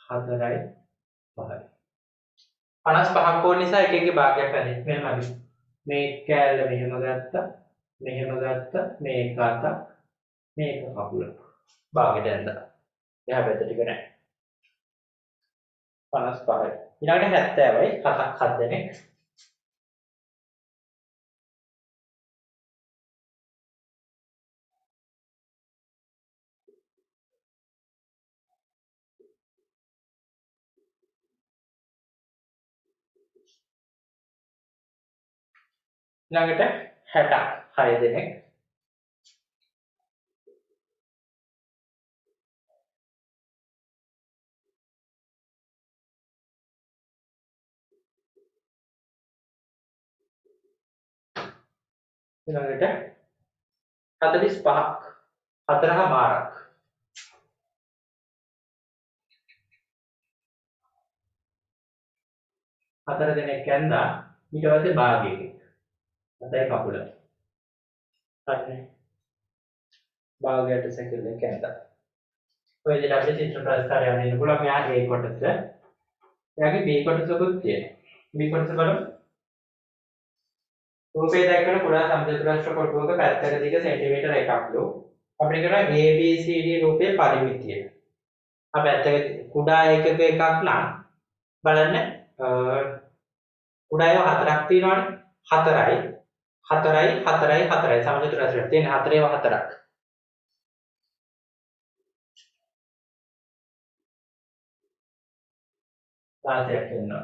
4යි 5යි 55ක් ඕන නිසා එකකේ භාගයක් හරි මෙහෙම හරි මේ කෑල්ල මෙහෙම ගත්තා මේ එක අතක් මේක කකුල භාගෙට ඇඳලා එහා පැත්ත ටික නැහැ 55යි ඊළඟට 70යි 7ක් 7 දෙනෙක් ඊළඟට 60ක් 6 දෙනෙක්. ඊළඟට 45ක් 4මාරක්. 4 දෙනෙක් ඇඳා ඊට පස්සේ භාගයකින්. අතයි කකුල. හරිනේ. භාගයට සැකිල්ල කැඳා. ඔය විදිහට අපිට චිත්‍ර ප්‍රස්තාරය යන්න පුළුවන්. මෙයා A කොටස. එයාගේ B කොටසකුත් තියෙනවා. B කොටස බලමු. රූපේ දැක්වෙන කුඩා සමචතුරස්‍ර කොටුවක පැත්තක දිග සෙන්ටිමීටර 1ක්ලු. අපිට කියනවා ABCD රූපයේ පරිමිතිය. අපි පැත්තක කුඩා ඒකක එකක් නම් බලන්න කුඩා ඒවා 4ක් තියෙනවානේ. 4යි 4යි 4යි 4යි සමචතුරස්‍රයක් තියෙන 4 ඒවා 4ක්. දාසයක් වෙනවා.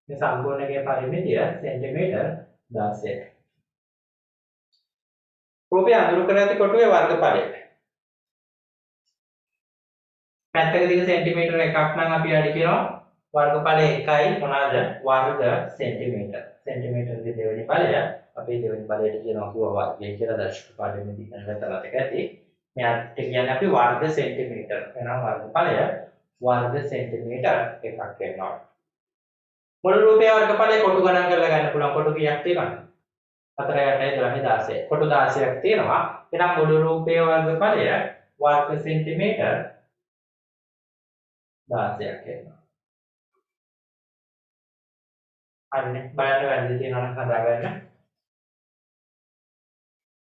මේ සම්පූර්ණයේ පරිමිතිය සෙන්ටිමීටර් 16යි. රූපය අඳුරු කර ඇති කොටුවේ වර්ගඵලය. පැත්තක දිග සෙන්ටිමීටර 1ක් නම් අපි අඩි කියනවා වර්ගඵලය 1යි මොනවාද වර්ග සෙන්ටිමීටර. සෙන්ටිමීටරගේ දෙවෙනි බලය අපි දෙවෙනි බලයට කියනවා කිව්වා වර්ගය කියලා දර්ශක පාඩමේදී දැනගත්තා එක ඇති. මෙයාට කියන්නේ අපි වර්ග සෙන්ටිමීටර. එහෙනම් වර්ගඵලය වර්ග සෙන්ටිමීටර 1ක් වෙනවා. මුළු රූපයේ වර්ගඵලය කොටු ගණන් කරලා ගන්න පුළුවන්. කොටු කීයක් තියෙනවද? 4 8 12 16. කොටු 16ක් තියෙනවා. එහෙනම් මුළු රූපයේ වර්ගඵලය වර්ග සෙන්ටිමීටර 16ක් වෙනවා. හරිනේ. බලන්න වැරදි තියෙනවා නම් හදාගන්න.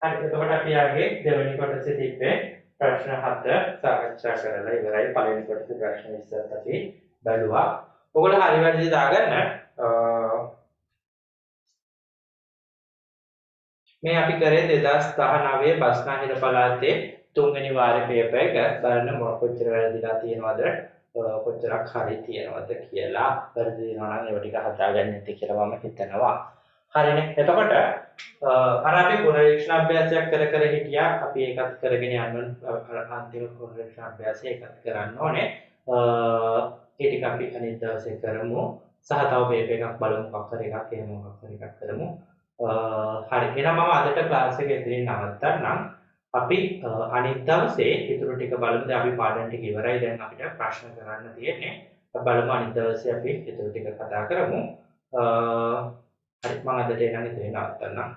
හරි. එතකොට අපි ආගේ දෙවෙනි කොටසේ තිබ්බේ ප්‍රශ්න 7 සාකච්ඡා කරලා ඉවරයි. පළවෙනි කොටසේ ප්‍රශ්න 20ත් අපි බැලුවා. ඔයගොල්ලෝ හරි වැරදි දාගන්න. මේ අපි කරේ 2019 බස්නාහිර පළාතේ තුන්වෙනි වාරේ පේපර් එක බලන්න කොච්චර වැරදිලා තියෙනවද කොච්චරක් හරි තියෙනවද කියලා. වැරදි වෙනවා නම් ඒව ටික හදාගන්න ඇති කියලා මම හිතනවා. හරිනේ. එතකොට අර අපි පුනරීක්ෂණ අභ්‍යාසයක් කර හිටියා. අපි ඒකත් කරගෙන යන්න අන්තිම පුනරීක්ෂණ අභ්‍යාසය ඒකත් කරන්න ඕනේ. ඒ ටික අපි අනිත් දවසේ කරමු. සහ තව පේපර් එකක් බලමු. මොකක් හරි එකක් එහෙම මොකක් හරි එකක් කරමු. හරි. එහෙනම් මම අදට ක්ලාස් එක එතනින් නවත්තන්නම්. අපි අනිත් දවසේ ඊටු ටික බලමු. දැන් අපි පාඩම් ටික ඉවරයි. දැන් අපිට ප්‍රශ්න කරන්න තියෙන්නේ. බලමු අනිත් දවසේ අපි ඊටු ටික කතා කරමු. හරි මම අදට එනම් එතනින් නවත්තන්නම්.